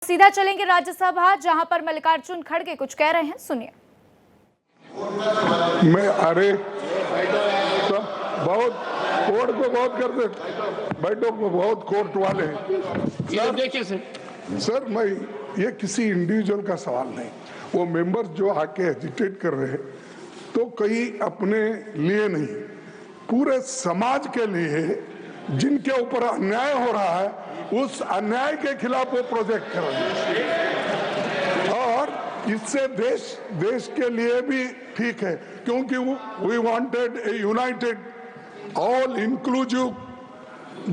सीधा चलेंगे राज्यसभा, जहां पर मल्लिकार्जुन खड़गे कुछ कह रहे हैं, सुनिए। मैं अरे बहुत कोर्ट को बहुत करते, बैठो बहुत कोर्ट वाले हैं। देखिए सर मैं ये किसी इंडिविजुअल का सवाल नहीं, वो मेंबर्स जो आके एजिटेट कर रहे हैं तो कहीं अपने लिए नहीं, पूरे समाज के लिए जिनके ऊपर अन्याय हो रहा है उस अन्याय के खिलाफ वो प्रोजेक्ट कर रहे हैं और इससे देश के लिए भी ठीक है, क्योंकि we wanted a united all inclusive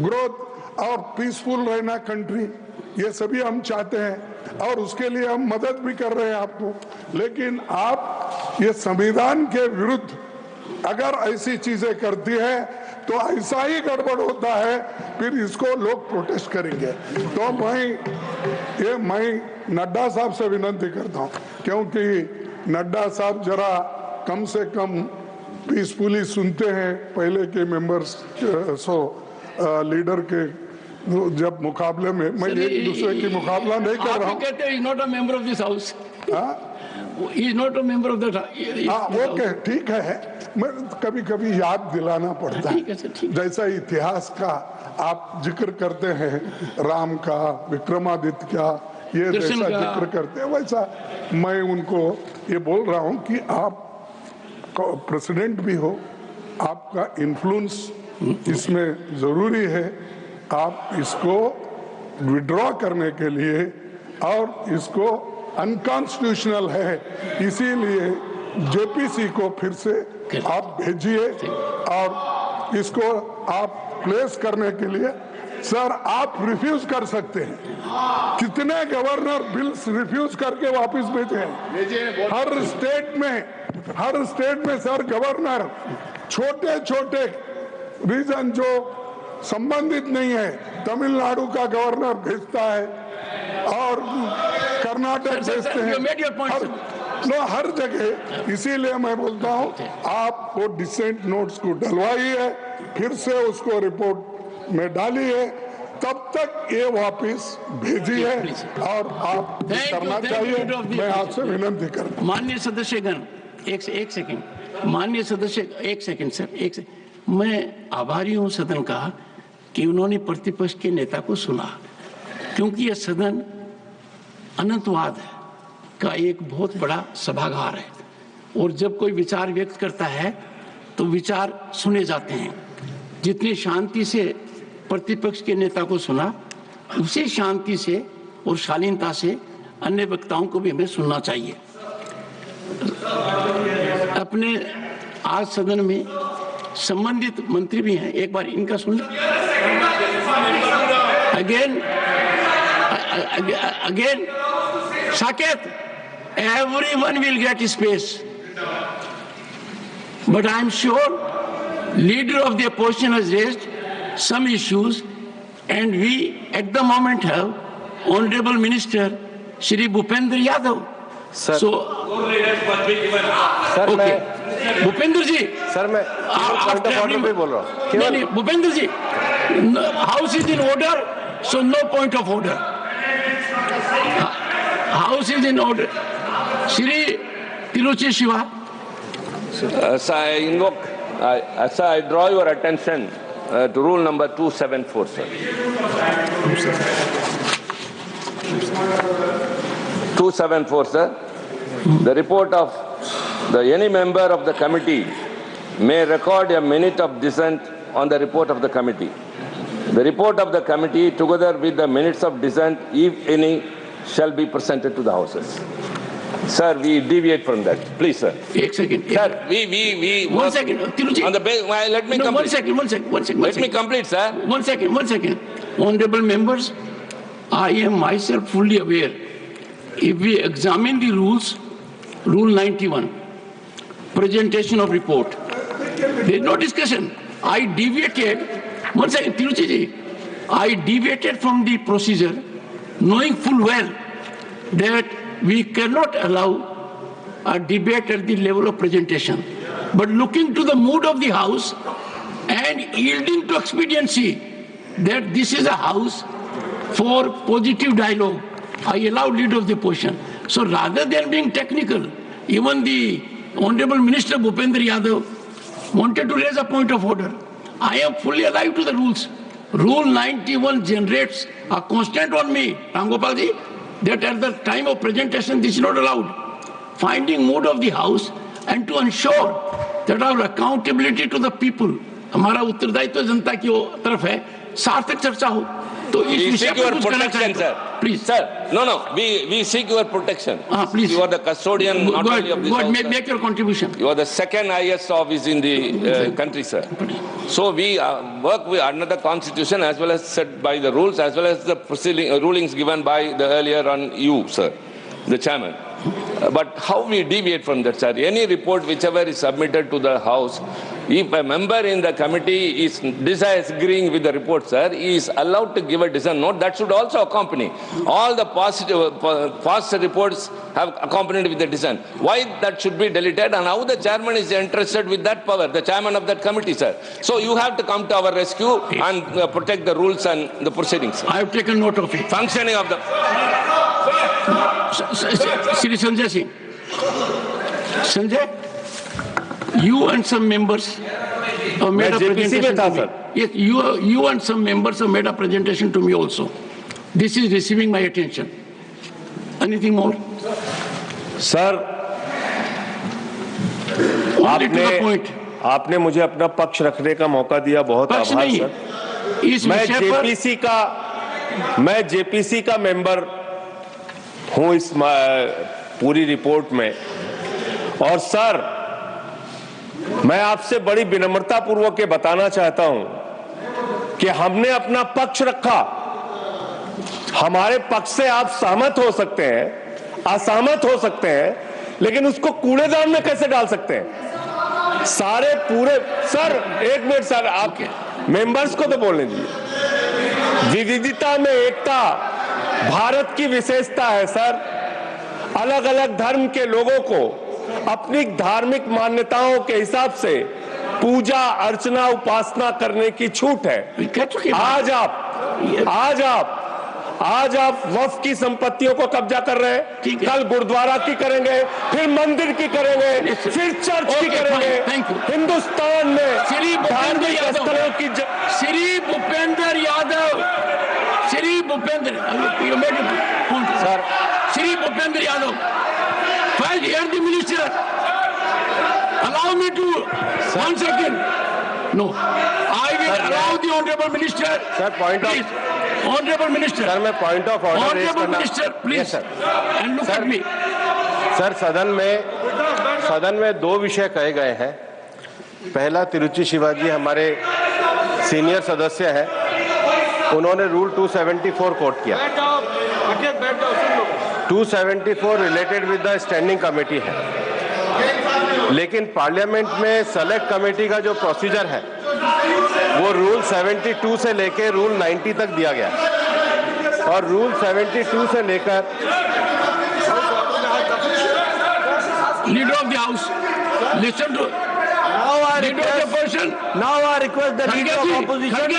growth और पीसफुल रहना कंट्री, ये सभी हम चाहते हैं और उसके लिए हम मदद भी कर रहे हैं आपको। लेकिन आप ये संविधान के विरुद्ध अगर ऐसी चीजें करती है तो ऐसा ही गड़बड़ होता है, फिर इसको लोग प्रोटेस्ट करेंगे। तो मैं नड्डा साहब से विनती करता हूं, क्योंकि नड्डा साहब जरा कम से कम पीसफुली सुनते हैं पहले के मेंबर्स लीडर के जब मुकाबले में। मैं एक दूसरे की मुकाबला नहीं कर रहा हूँ। कहते हैं not a member of this house, is not a member of that. Okay ठीक है, मैं कभी कभी याद दिलाना पड़ता है, जैसा इतिहास का आप जिक्र करते हैं, राम का, विक्रमादित्य का, ये जैसा जिक्र करते हैं, वैसा मैं उनको ये बोल रहा हूँ कि आप प्रेसिडेंट भी हो, आपका इन्फ्लुएंस इसमें जरूरी है। आप इसको विड्रॉ करने के लिए, और इसको अनकॉन्स्टिट्यूशनल है, इसीलिए जेपीसी को फिर से आप भेजिए और इसको आप प्लेस करने के लिए। सर आप रिफ्यूज कर सकते हैं, कितने गवर्नर बिल्स रिफ्यूज करके वापस भेजे हैं हर स्टेट में सर गवर्नर छोटे छोटे रीजन जो संबंधित नहीं है, तमिलनाडु का गवर्नर भेजता है और कर्नाटक भेजते हैं, हर जगह। इसीलिए मैं बोलता हूँ आप वो डिसेंट नोट्स को डलवाइए, फिर से उसको रिपोर्ट में डालिए, तब तक ये वापस भेजिए और आप करना चाहिए। मैं आपसे विनती करता हूँ। माननीय सदस्यगण, एक सेकंड, माननीय सदस्य, एक सेकंड सर, एक सेकंड। मैं आभारी हूँ सदन का कि उन्होंने प्रतिपक्ष के नेता को सुना, क्योंकि यह सदन अनंतवाद का एक बहुत बड़ा सभागार है और जब कोई विचार व्यक्त करता है तो विचार सुने जाते हैं। जितनी शांति से प्रतिपक्ष के नेता को सुना, उसी शांति से और शालीनता से अन्य वक्ताओं को भी हमें सुनना चाहिए। अपने आज सदन में संबंधित मंत्री भी हैं, एक बार इनका सुन लें। Again Saket, everyone will get space, but I am sure leader of the opposition has raised some issues, and we at the moment have Honorable Minister Shri Bhupendra Yadav. Sir. So, sir okay. Bhupendra ji, sir मैं point of order पे बोल रहा हूँ। नहीं Bhupendra ji, house is in order, so no point of order. House is in order. Shri Tiruchi Shiva. Sir, I draw your attention to rule number 274, sir. 274, sir. The report of any member of the committee may record a minute of dissent on the report of the committee. The report of the committee, together with the minutes of dissent, if any, shall be presented to the houses. Sir, we deviate from that. Please, sir. One second. Sir, we one second. Tiruchi. On the base, let me complete. One second. Let me complete, sir. One second. Honorable members, I am myself fully aware. If we examine the rules, Rule 91, presentation of report, there is no discussion. I deviated. One second, Tiruchi ji. I deviated from the procedure, knowing full well that we cannot allow a debate at the level of presentation. But looking to the mood of the House and yielding to expediency that this is a House for positive dialogue, I allowed leader of the opposition. So rather than being technical, even the Honorable Minister Bhupendra Yadav wanted to raise a point of order. I am fully alive to the rules. Rule 91 generates a constraint on me, Ram Gopal ji, that at the time of presentation this is not allowed. Finding mood of the House and to ensure that our accountability to the people, हमारा उत्तरदायित्व जनता की तरफ है, सार्थक चर्चा हो. तो इस विषय पर कुछ कहना चाहते हैं, please. Sir, no, we seek your protection. Please. You are the custodian not only of this house. Make your contribution. You are the second highest office in the country, sir. So we work under the constitution as well as set by the rules as well as the rulings given by the earlier on you, sir, the chairman. But how we deviate from that, sir? Any report whichever is submitted to the House, if a member in the committee is disagreeing with the report, sir, he is allowed to give a dissent note. That should also accompany. All the past reports have accompanied with the dissent. Why that should be deleted and how the chairman is interested with that power, the chairman of that committee, sir. So you have to come to our rescue and protect the rules and the proceedings. I have taken note of it. Functioning of the... Shri Sanjay Singh. Sanjay, you and some members have made a presentation to me. Yes, you and some members have made a presentation to me also. This is receiving my attention. Anything more? Sir, आपने मुझे अपना पक्ष रखने का मौका दिया, बहुत आभार सर. मैं जेपीसी का मेंबर हूं इस पूरी रिपोर्ट में. और सर, मैं आपसे बड़ी विनम्रता पूर्वक बताना चाहता हूं कि हमने अपना पक्ष रखा. हमारे पक्ष से आप सहमत हो सकते हैं, असहमत हो सकते हैं, लेकिन उसको कूड़ेदान में कैसे डाल सकते हैं? सारे पूरे सर, एक मिनट सर, आप मेंबर्स को तो बोलने दीजिए. विविधता में एकता भारत की विशेषता है सर. अलग अलग धर्म के लोगों को अपनी धार्मिक मान्यताओं के हिसाब से पूजा अर्चना उपासना करने की छूट है. आज आप वक्फ की संपत्तियों को कब्जा कर रहे हैं, कल गुरुद्वारा की करेंगे, फिर मंदिर की करेंगे, फिर चर्च की करेंगे. हिंदुस्तान में धार्मिक स्थलों की Shri Bhupendra Yadav, Shri Bhupendra Yadav, first hear the minister. Allow me to 1 second. No, I will allow the honorable minister. Sir, point please. of honorable minister. Sir, मैं point of order raise honorable करना. minister, please. Yes, sir. And look at me. Sir, सदन में दो विषय कहे गए हैं. पहला, तिरुचि शिवाजी हमारे सीनियर सदस्य हैं, उन्होंने रूल 274 कोट किया. 274 related with the standing committee है, लेकिन पार्लियामेंट में सेलेक्ट कमेटी का जो प्रोसीजर है वो रूल 72 से लेकर रूल 90 तक दिया गया. और रूल 72 से लेकर Leader of the House, listen to. Now I request the leader of opposition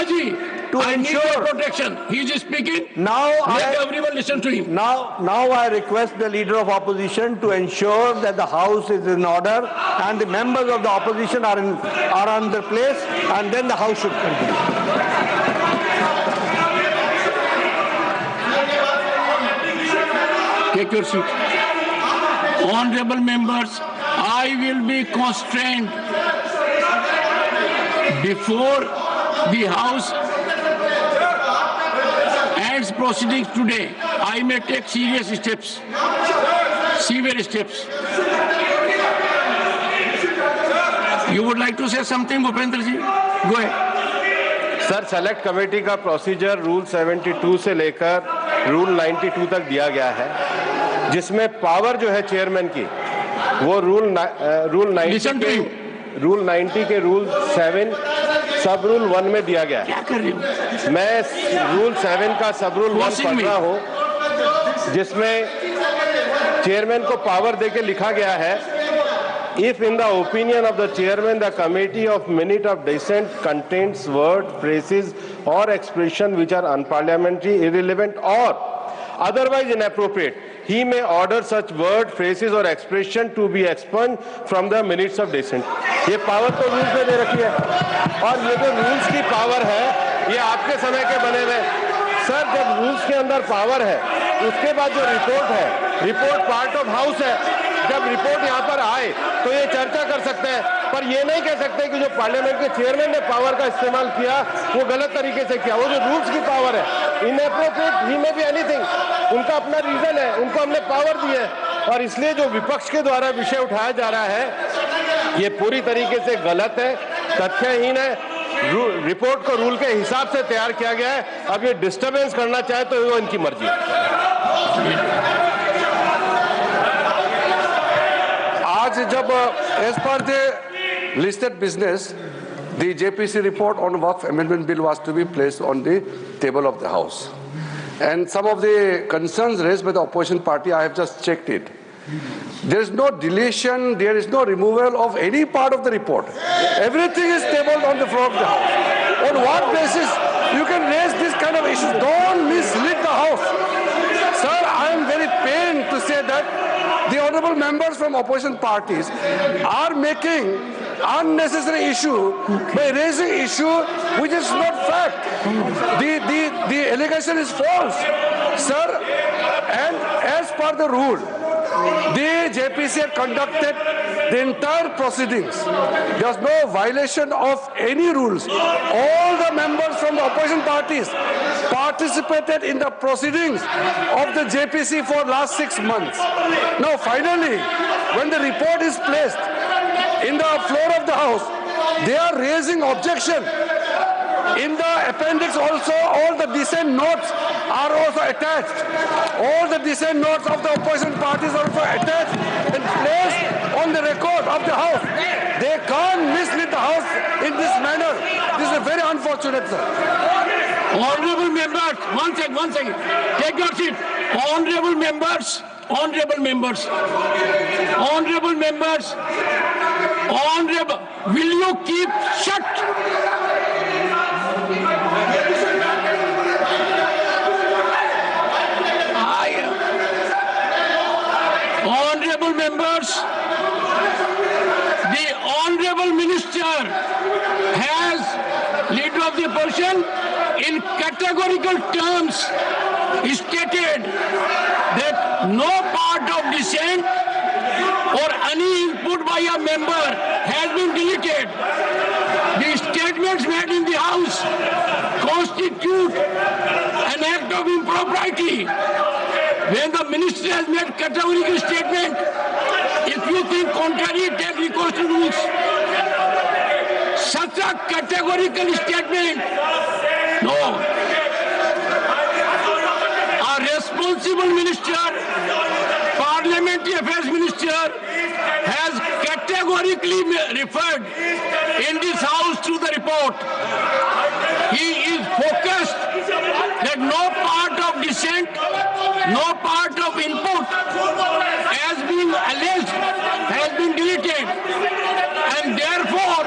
to ensure protection. He is speaking. Let everyone listen to him. Now I request the leader of opposition to ensure that the house is in order and the members of the opposition are on their place, and then the house should continue. Take your seat. Honorable members, I will be constrained before the House ends proceedings today. I may take serious steps, severe steps. You would like to say something, Bhupendra ji? Go ahead. Sir, select committee का procedure rule 72 से लेकर rule 92 तक दिया गया है, जिसमें power जो है चेयरमैन की वो रूल 90 के रूल 7 सब रूल 1 में दिया गया है. क्या कर रहे हो? मैं रूल 7 का सब रूल 1 पढ़ रहा हूँ, जिसमें चेयरमैन को पावर देके लिखा गया है, if in the opinion of the chairman the committee of minute of dissent contains word, phrases or expression which are unparliamentary, irrelevant or otherwise inappropriate, he may order such word, phrases or expression to be expunged from the minutes of dissent. ये power तो rules में दे रखी है, और ये जो rules की power है ये आपके समय के बने हुए। सर, जब रूल्स के अंदर पावर है, उसके बाद जो रिपोर्ट है, रिपोर्ट पार्ट ऑफ हाउस है। जब रिपोर्ट यहाँ पर आए तो ये चर्चा कर सकते हैं, पर ये नहीं कह सकते कि जो पार्लियामेंट के चेयरमैन ने पावर का इस्तेमाल किया वो गलत तरीके से किया। वो जो रूल्स की पावर है, इनएप्रोप्रिएट ही में बी एनीथिंग, उनका अपना रीजन है, उनको हमने पावर दी है, और इसलिए जो विपक्ष के द्वारा विषय उठाया जा रहा है ये पूरी तरीके से गलत है, तथ्यहीन है। रिपोर्ट को रूल के हिसाब से तैयार किया गया है। अब ये डिस्टर्बेंस करना चाहे तो वो इनकी मर्जी है। आज जब as per the listed business, the JPC report on Waqf Amendment Bill was to be placed on the table of the House. And some of the concerns raised by the opposition party, I have just checked it. There is no deletion, there is no removal of any part of the report. Everything is tabled on the floor of the House. On what basis you can raise this kind of issues? Don't mislead the House. Sir, I am very pained to say that the honorable members from opposition parties are making unnecessary issue by raising issue which is not fact. The allegation is false, sir. And as per the rule, the JPC had conducted the entire proceedings. There was no violation of any rules. All the members from the opposition parties participated in the proceedings of the JPC for last 6 months. Now finally, when the report is placed in the floor of the House, they are raising objection. In the appendix also, all the dissent notes are also attached. All the dissent notes of the opposition parties are also attached and placed on the record of the House. They can't mislead the House in this manner. This is very unfortunate, sir. Honorable members, one second. Take your seat. Honorable members, will you keep shut? Honorable members, the Honorable Minister has, Leader of the Opposition, in categorical terms stated that no part of dissent or any input by a member has been deleted. The statements made in the House constitute an act of impropriety. When the minister has made categorical statement, if you think contrary, take recourse to rules. Such a categorical statement, no. A responsible minister, parliamentary affairs minister, has categorically referred in this House to the report. He is focused that no part of dissent, no part of input as being alleged has been deleted, and therefore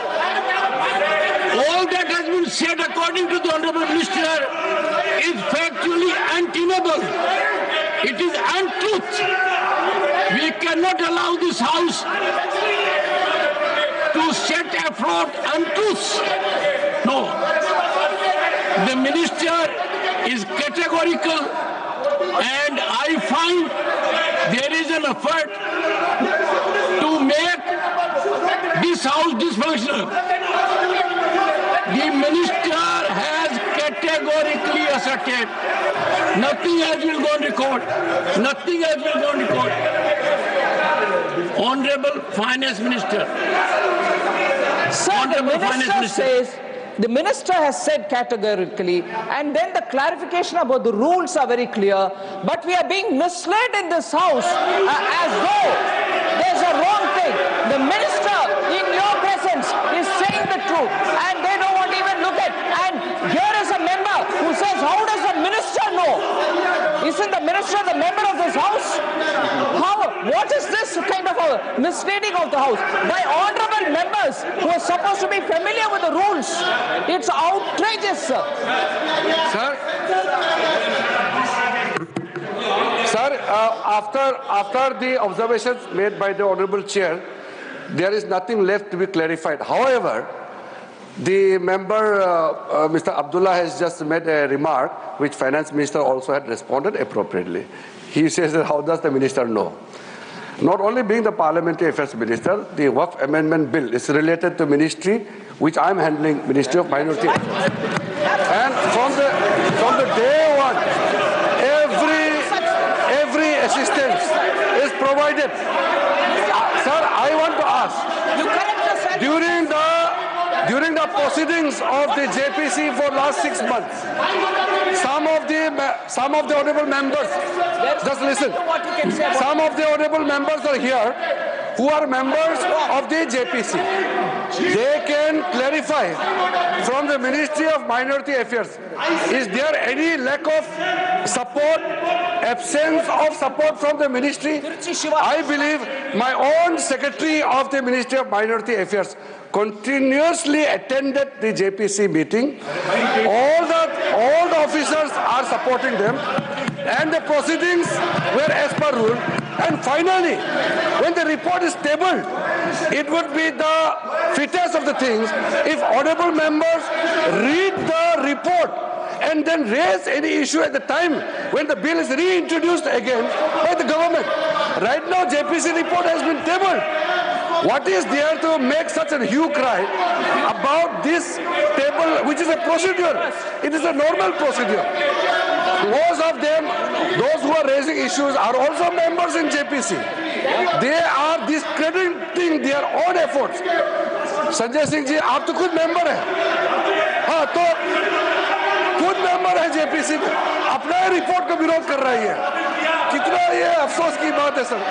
all that has been said according to the Honorable Minister is factually untenable. It is untruth. We cannot allow this House to set afloat untruths. No. The Minister is categorical, and I find there is an effort to make this House dysfunctional. The Minister has categorically asserted nothing has been on record. Nothing has been on record. Honorable Finance Minister. Sir, the minister has said categorically, and then the clarification about the rules are very clear, but we are being misled in this House as though there's a wrong thing. The minister in your presence is saying the truth, and they don't want to even look at. And here is a member who says, how does the minister know? Isn't the minister the member of this House? What is this kind of a misleading of the House? By honorable members who are supposed to be familiar with the rules. It's outrageous, sir. Sir, after the observations made by the Honorable Chair, there is nothing left to be clarified. However, the member, Mr. Abdullah, has just made a remark which Finance Minister also had responded appropriately. He says that how does the Minister know? Not only being the Parliamentary Affairs Minister, the Waqf Amendment Bill is related to ministry which I am handling, Ministry of Minority Affairs. And from the day one, every assistance is provided. Sir, I want to ask, during the proceedings of the JPC for last 6 months, some of the honorable members, just listen, some of the honorable members are here who are members of the JPC. They can clarify from the Ministry of Minority Affairs, is there any lack of support, absence of support from the ministry? I believe my own Secretary of the Ministry of Minority Affairs continuously attended the JPC meeting. All the officers are supporting them, and the proceedings were as per rule. And finally, when the report is tabled, it would be the fittest of the things if honorable members read the report and then raise any issue at the time when the bill is reintroduced again by the government. Right now, JPC report has been tabled. What is there to make such a hue cry about this table, which is a procedure? It is a normal procedure. Most of them, those who are raising issues, are also members in JPC. They are discrediting their own efforts. Sanjay Singh ji, आप तो खुद member हैं, हाँ तो खुद member है JPC में, अपना रिपोर्ट का विरोध कर रही है। कितना ये अफसोस की बात है sir.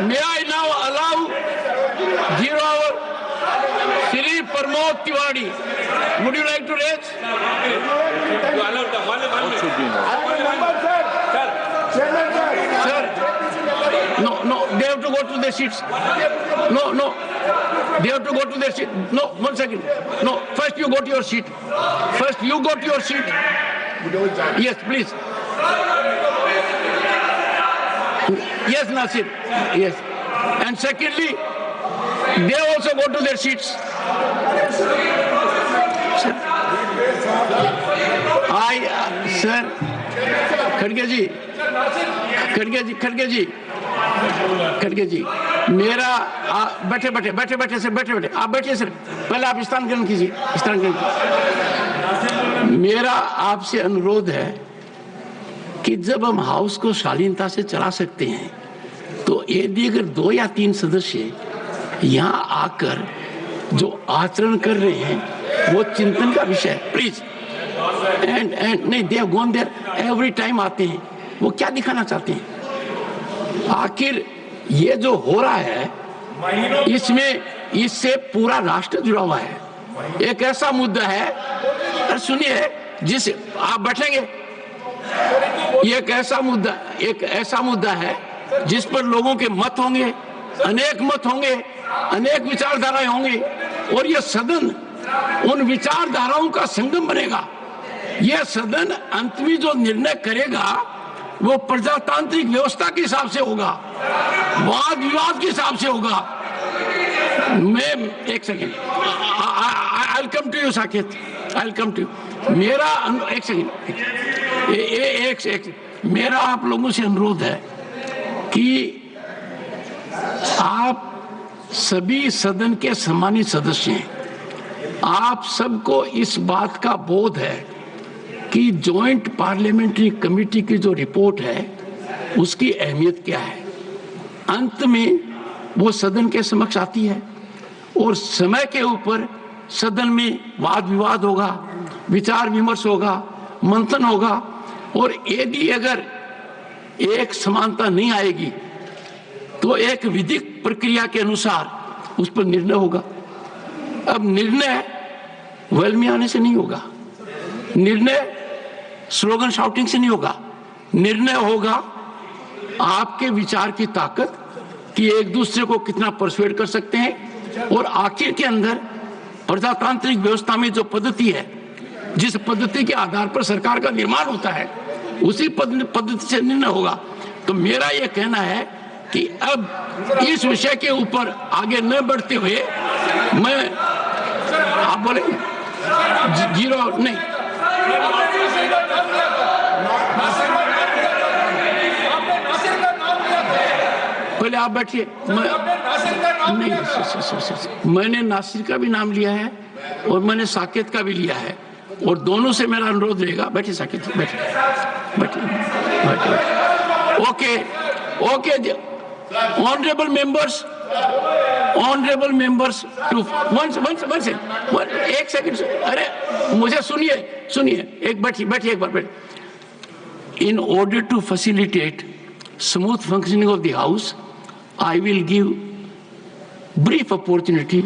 May I now allow 0 hour Shri Pramod Tiwari? Would you like to raise? Sir, no, they have to go to their seats. No, they have to go to their seat. No, 1 second. No, first you go to your seat. First you go to your seat. Yes, please. Yes, Nasir. Yes. And secondly, they also go to their seats. Sir, खड़गे जी, मेरा बैठे sir, आप बैठिए sir, पहले आप स्थान ग्रहण कीजिए, मेरा आपसे अनुरोध है कि जब हम हाउस को शालीनता से चला सकते हैं, तो यदि अगर 2 या 3 सदस्य यहाँ आकर जो आचरण कर रहे हैं वो चिंतन का विषय है, प्लीज। एंड नहीं, they have gone there every time आते हैं, वो क्या दिखाना चाहते हैं? आखिर ये जो हो रहा है इससे पूरा राष्ट्र जुड़ा हुआ है। एक ऐसा मुद्दा है, और सुनिए, जिस आप बैठेंगे, ये एक ऐसा मुद्दा है जिस पर लोगों के मत होंगे, अनेक मत होंगे, अनेक विचारधाराएं होंगी, और ये सदन उन विचारधाराओं का संगम बनेगा। यह सदन अंत में जो निर्णय करेगा वो प्रजातांत्रिक व्यवस्था के हिसाब से होगा, वाद विवाद के हिसाब से होगा। मैं एक second, I come to you Saket, I come to you. मेरा एक सेकेंड, मेरा आप लोगों से अनुरोध है कि आप सभी सदन के सम्मानित सदस्य हैं, आप सबको इस बात का बोध है कि जॉइंट पार्लियामेंट्री कमेटी की जो रिपोर्ट है उसकी अहमियत क्या है। अंत में वो सदन के समक्ष आती है और समय के ऊपर सदन में वाद विवाद होगा, विचार विमर्श होगा, मंथन होगा, और यदि अगर एक समानता नहीं आएगी तो एक विधिक प्रक्रिया के अनुसार उस पर निर्णय होगा। अब निर्णय वेल में आने से नहीं होगा, निर्णय स्लोगन शाउटिंग से नहीं होगा, निर्णय होगा आपके विचार की ताकत कि एक दूसरे को कितना परसुएड कर सकते हैं, और आखिर के अंदर प्रजातांत्रिक व्यवस्था में जो पद्धति है, जिस पद्धति के आधार पर सरकार का निर्माण होता है, उसी पद्धति से निर्णय होगा। तो मेरा ये कहना है कि अब इस विषय के ऊपर आगे न बढ़ते हुए मैं, आप बोले जीरो नहीं, पहले आप बैठिए। नहीं, मैंने नासिर का भी नाम लिया है और मैंने साकेत का भी लिया है, और दोनों से मेरा अनुरोध रहेगा। बैठिए साकेत, बैठिए बैठिए बैठिए। ओके ओके, ऑनरेबल मेंबर्स टू एक सेकंड, अरे मुझे सुनिए, एक बैठिए एक बार बैठिए। In order to facilitate smooth functioning of the House, I will give brief opportunity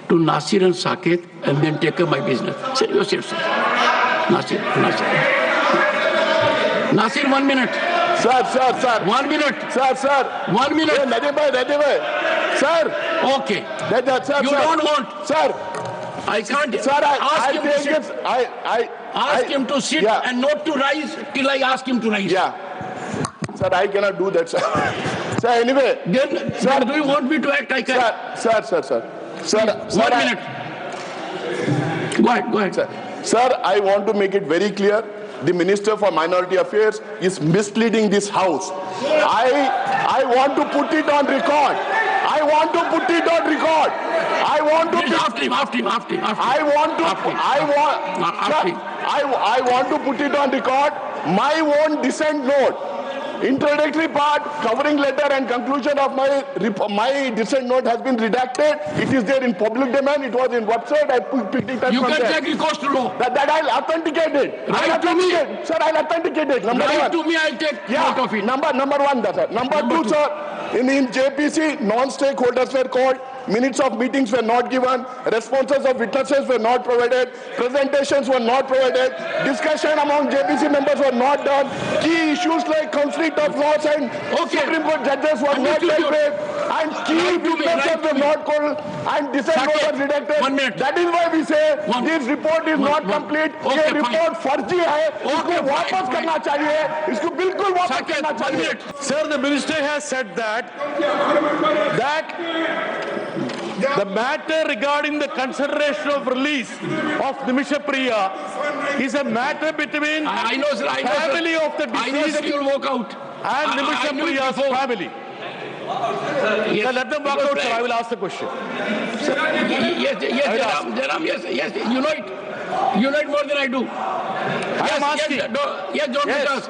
to Nasir and Saket and then take up my business. Sir, you sit, sir. Nasir. Nasir, 1 minute. Sir. 1 minute. Sir. 1 minute. Ready boy. Sir. Okay. Sir, You don't want. Sir. I can't. Sir, ask him to sit. Ask him to sit and not to rise till I ask him to rise. Yeah. Sir, I cannot do that, sir. Sir, anyway. Then, sir, do you want me to act? I can. Sir. 1 minute. Go ahead. Sir, I want to make it very clear. The Minister for Minority Affairs is misleading this House. I want to put it on record. I want to. After him. I want to put it on record. My own dissent note, introductory part, covering letter and conclusion of my dissent note has been redacted. It is there in public domain. It was in website. I picked it up. You from can there. take recourse to law. That I'll authenticate it. Write to me. Sir, I'll authenticate it. Number Write one. to me, I'll take note of it. Number one, sir. Number two, sir. In JPC, non-stakeholders were called. Minutes of meetings were not given. Responses of witnesses were not provided. Presentations were not provided. Discussion among JPC members were not done. Key issues like conflict of laws and Supreme Court judges were not dealt with. And key witnesses were not called. And dissent was redacted. 1 minute. That is why we say this report is not complete. ये report फर्जी है. इसको वापस करना चाहिए. इसको बिल्कुल वापस करना चाहिए. Sir, the minister has said that the matter regarding the consideration of release of Nimisha Priya is a matter between I know, sir. family of the I know, deceased sir, you'll walk out. and Nimisha Priya's family. Yes. Sir, let them walk out, sir. I will ask the question. Yes, Jairam, yes. You know it more than I do. I am asking. Yes, John Bitas.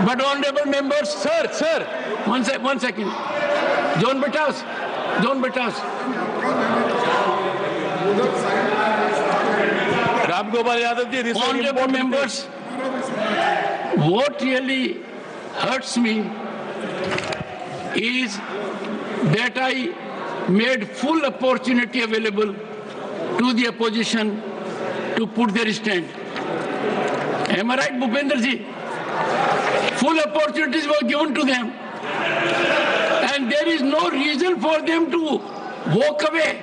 But honorable members, Sir. One second. John Bitas. Ram Gopal Yadav ji, this is Honorable important members, what really hurts me is that I made full opportunity available to the opposition to put their stand. Am I right, Bhupender ji? Full opportunities were given to them. And there is no reason for them to walk away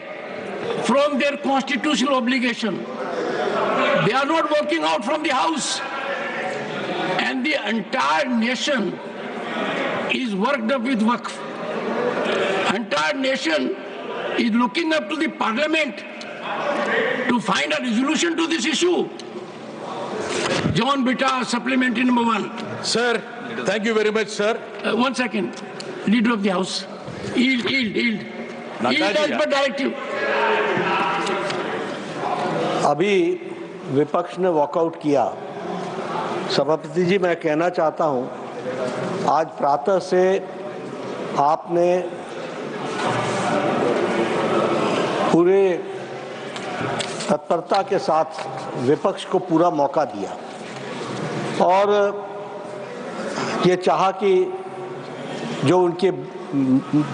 from their constitutional obligation. They are not walking out from the House. And the entire nation is worked up with Waqf. Entire nation is looking up to the Parliament to find a resolution to this issue. John Bitta, supplementary number 1. Sir, thank you very much, sir. 1 second. Leader of the House. Yield. Yield as per directive. अभी विपक्ष ने walkout किया। सभापति जी, मैं कहना चाहता हूं, आज प्रातः से आपने पूरे तत्परता के साथ विपक्ष को पूरा मौका दिया और ये चाहा कि जो उनके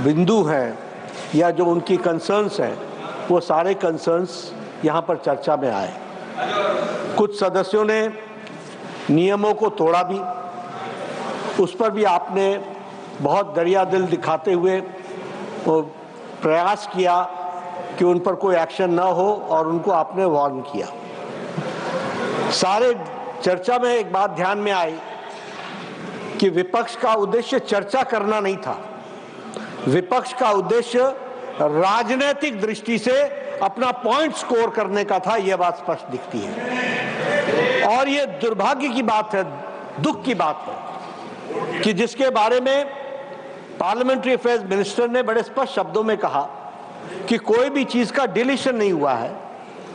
बिंदु हैं या जो उनकी कंसर्न्स हैं वो सारे कंसर्न्स यहाँ पर चर्चा में आए। कुछ सदस्यों ने नियमों को तोड़ा भी, उस पर भी आपने बहुत दरिया दिल दिखाते हुए वो प्रयास किया कि उन पर कोई एक्शन ना हो और उनको आपने वार्न किया। सारे चर्चा में एक बात ध्यान में आई कि विपक्ष का उद्देश्य चर्चा करना नहीं था, विपक्ष का उद्देश्य राजनीतिक दृष्टि से अपना पॉइंट स्कोर करने का था। यह बात स्पष्ट दिखती है और यह दुर्भाग्य की बात है, दुख की बात है कि जिसके बारे में पार्लियामेंट्री अफेयर्स मिनिस्टर ने बड़े स्पष्ट शब्दों में कहा कि कोई भी चीज का डिलीशन नहीं हुआ है,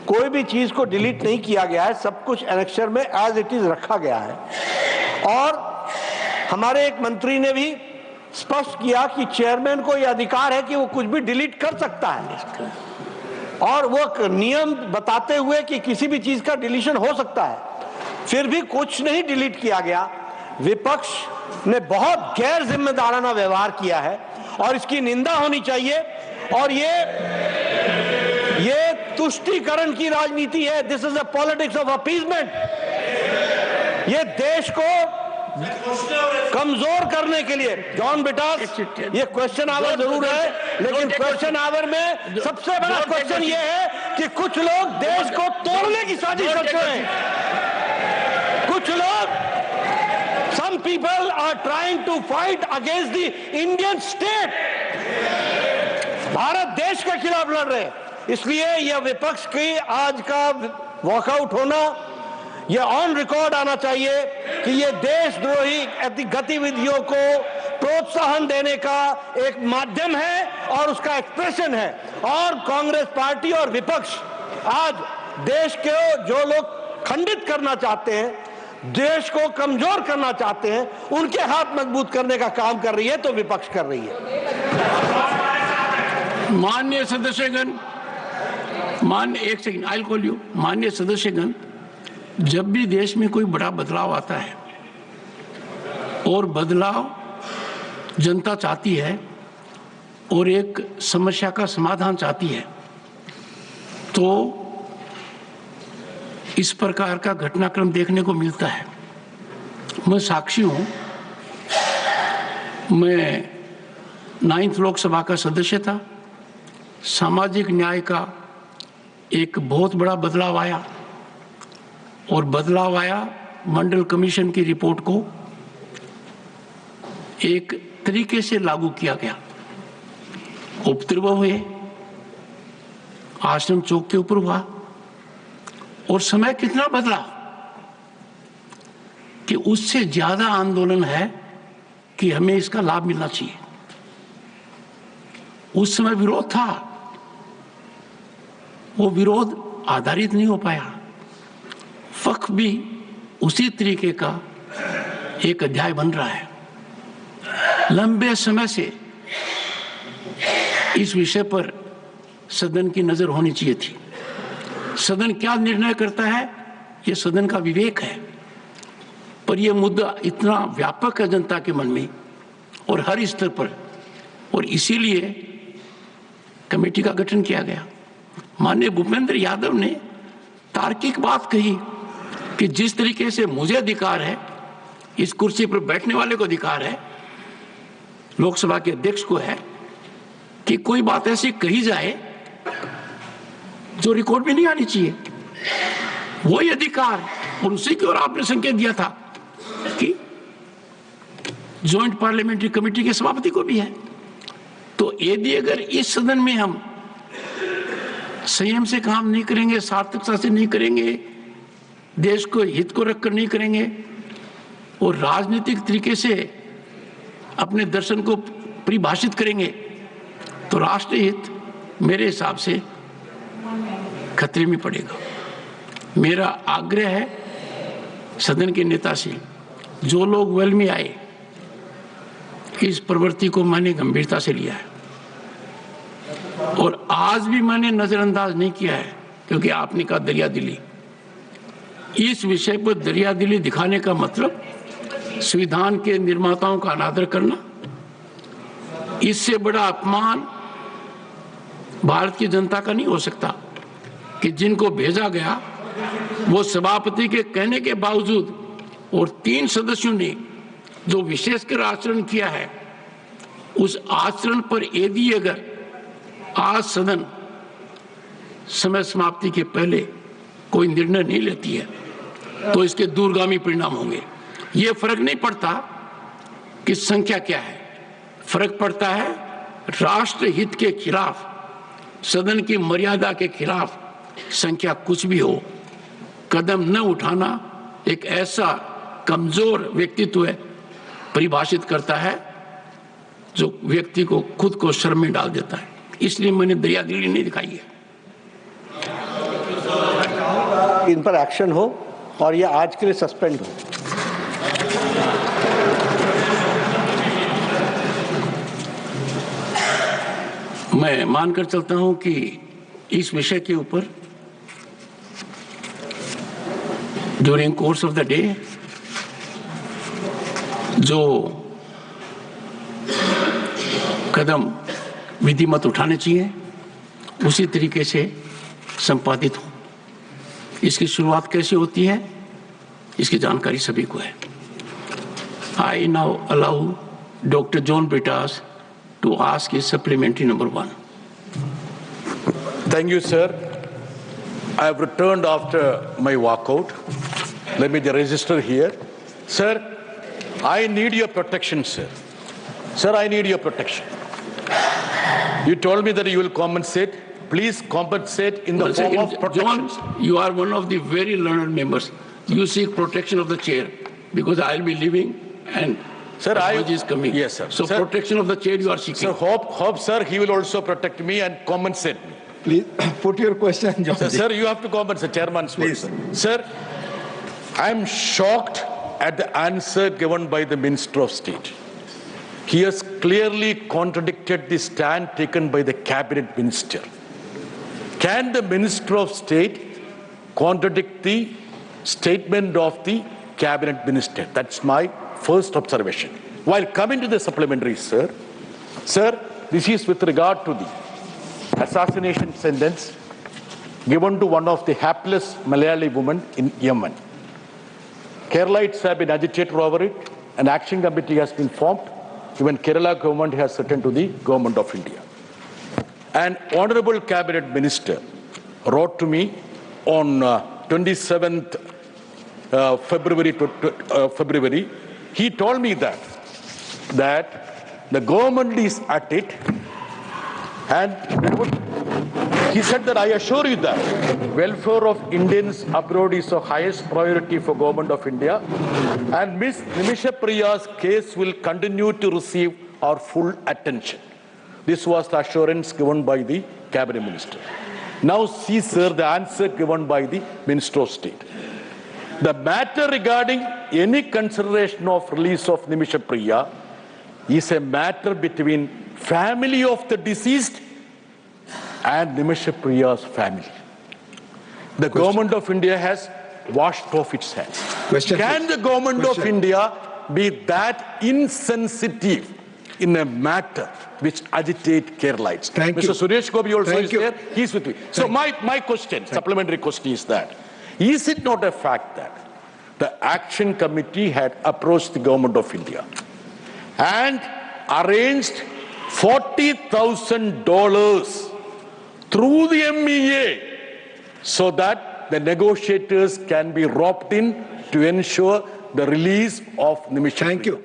कोई भी चीज को डिलीट नहीं किया गया है, सब कुछ एनेक्सर में एज इट इज रखा गया है। और हमारे एक मंत्री ने भी स्पष्ट किया कि चेयरमैन को यह अधिकार है कि वो कुछ भी डिलीट कर सकता है और वो नियम बताते हुए कि किसी भी चीज का डिलीशन हो सकता है, फिर भी कुछ नहीं डिलीट किया गया। विपक्ष ने बहुत गैर जिम्मेदाराना व्यवहार किया है और इसकी निंदा होनी चाहिए। और ये तुष्टीकरण की राजनीति है, this is a politics of appeasement. ये देश को कमजोर करने के लिए, जॉन बिटास, ये क्वेश्चन आवर जरूर है, लेकिन क्वेश्चन आवर में सबसे बड़ा क्वेश्चन ये है कि कुछ लोग देश को तोड़ने की साजिश करते हैं। कुछ लोग, some people are trying to fight against the Indian state, Bharat देश के खिलाफ लड़ रहे हैं। इसलिए यह विपक्ष की आज का वॉकआउट होना, यह ऑन रिकॉर्ड आना चाहिए कि यह देशद्रोही गतिविधियों को प्रोत्साहन देने का एक माध्यम है और उसका एक्सप्रेशन है। और कांग्रेस पार्टी और विपक्ष आज देश के जो लोग खंडित करना चाहते हैं, देश को कमजोर करना चाहते हैं, उनके हाथ मजबूत करने का काम कर रही है, तो विपक्ष कर रही है। माननीय सदस्यगण, एक second, I will call you. माननीय सदस्यगण, जब भी देश में कोई बड़ा बदलाव आता है और बदलाव जनता चाहती है और एक समस्या का समाधान चाहती है, तो इस प्रकार का घटनाक्रम देखने को मिलता है। मैं साक्षी हूं, मैं 9th लोकसभा का सदस्य था। सामाजिक न्याय का एक बहुत बड़ा बदलाव आया और बदलाव आया मंडल कमीशन की रिपोर्ट को एक तरीके से लागू किया गया। उपद्रव हुए, आश्रम चौक के ऊपर हुआ और समय कितना बदला कि उससे ज्यादा आंदोलन है कि हमें इसका लाभ मिलना चाहिए। उस समय विरोध था, वो विरोध आधारित नहीं हो पाया। वक्फ भी उसी तरीके का एक अध्याय बन रहा है। लंबे समय से इस विषय पर सदन की नजर होनी चाहिए थी। सदन क्या निर्णय करता है, ये सदन का विवेक है, पर यह मुद्दा इतना व्यापक है जनता के मन में और हर स्तर पर, और इसीलिए कमेटी का गठन किया गया। माननीय भूपेंद्र यादव ने तार्किक बात कही कि जिस तरीके से मुझे अधिकार है, इस कुर्सी पर बैठने वाले को अधिकार है, लोकसभा के अध्यक्ष को है, कि कोई बात ऐसी कही जाए जो रिकॉर्ड में नहीं आनी चाहिए। वही अधिकार, और उसी की ओर आपने संकेत दिया था कि ज्वाइंट पार्लियामेंट्री कमेटी के सभापति को भी है। तो यदि अगर इस सदन में हम संयम से काम नहीं करेंगे, सार्थकता से नहीं करेंगे, देश को हित को रखकर नहीं करेंगे और राजनीतिक तरीके से अपने दर्शन को परिभाषित करेंगे, तो राष्ट्रीय हित मेरे हिसाब से खतरे में पड़ेगा। मेरा आग्रह है सदन के नेता से, जो लोग वेल में आए, इस प्रवृत्ति को मैंने गंभीरता से लिया है और आज भी मैंने नजरअंदाज नहीं किया है, क्योंकि आपने कहा दरिया दिली। इस विषय पर दरिया दिली दिखाने का मतलब संविधान के निर्माताओं का अनादर करना। इससे बड़ा अपमान भारत की जनता का नहीं हो सकता कि जिनको भेजा गया वो सभापति के कहने के बावजूद और 3 सदस्यों ने जो विशेषकर आचरण किया है, उस आचरण पर यदि अगर आज सदन समय समाप्ति के पहले कोई निर्णय नहीं लेती है, तो इसके दूरगामी परिणाम होंगे। ये फर्क नहीं पड़ता कि संख्या क्या है, फर्क पड़ता है राष्ट्र हित के खिलाफ, सदन की मर्यादा के खिलाफ संख्या कुछ भी हो, कदम न उठाना एक ऐसा कमजोर व्यक्तित्व परिभाषित करता है जो व्यक्ति को खुद को शर्म में डाल देता है। इसलिए मैंने दरियादिली नहीं दिखाई है। इन पर एक्शन हो और ये आज के लिए सस्पेंड हो। मैं मानकर चलता हूं कि इस विषय के ऊपर during course of the day जो कदम विधिमत उठाने चाहिए उसी तरीके से संपादित हो। इसकी शुरुआत कैसे होती है इसकी जानकारी सभी को है। I now allow doctor John Brittas to ask is supplementary number 1. Thank you, sir. I have returned after my walkout. Let me register here. Sir, I need your protection, sir. Sir, I need your protection. You told me that you will compensate. Please compensate in the form of protection. John, you are one of the very learned members. You seek protection of the chair because I will be leaving and Sir, is coming. Yes, sir. So sir, protection of the chair you are seeking. Sir, hope, sir, he will also protect me and compensate me. Please put your question, John. Sir, you have to compensate, Chairman. Please. Sir, I am shocked at the answer given by the Minister of State. He has clearly contradicted the stand taken by the Cabinet Minister. Can the Minister of State contradict the statement of the Cabinet Minister? That's my first observation. While coming to the supplementary, sir, this is with regard to the assassination sentence given to one of the hapless Malayali women in Yemen. Keralites have been agitated over it. An action committee has been formed. Even Kerala government has written to the government of India. An honorable cabinet minister wrote to me on 27th February. He told me that the government is at it, and he said that I assure you that welfare of Indians abroad is the highest priority for government of India, and Ms. Nimisha Priya's case will continue to receive our full attention. This was the assurance given by the cabinet minister. Now see, sir, the answer given by the Minister of State. The matter regarding any consideration of release of Nimisha Priya is a matter between family of the deceased and Nimisha Priya's family. The government of India has washed off its hands. Can the government of India be that insensitive in a matter which agitates Keralites? Mr. Suresh Gopi also is there. He's with me. So my question, supplementary question is that, is it not a fact that the Action Committee had approached the government of India and arranged $40,000 through the MEA so that the negotiators can be roped in to ensure the release of Nimisha Priya? Thank you.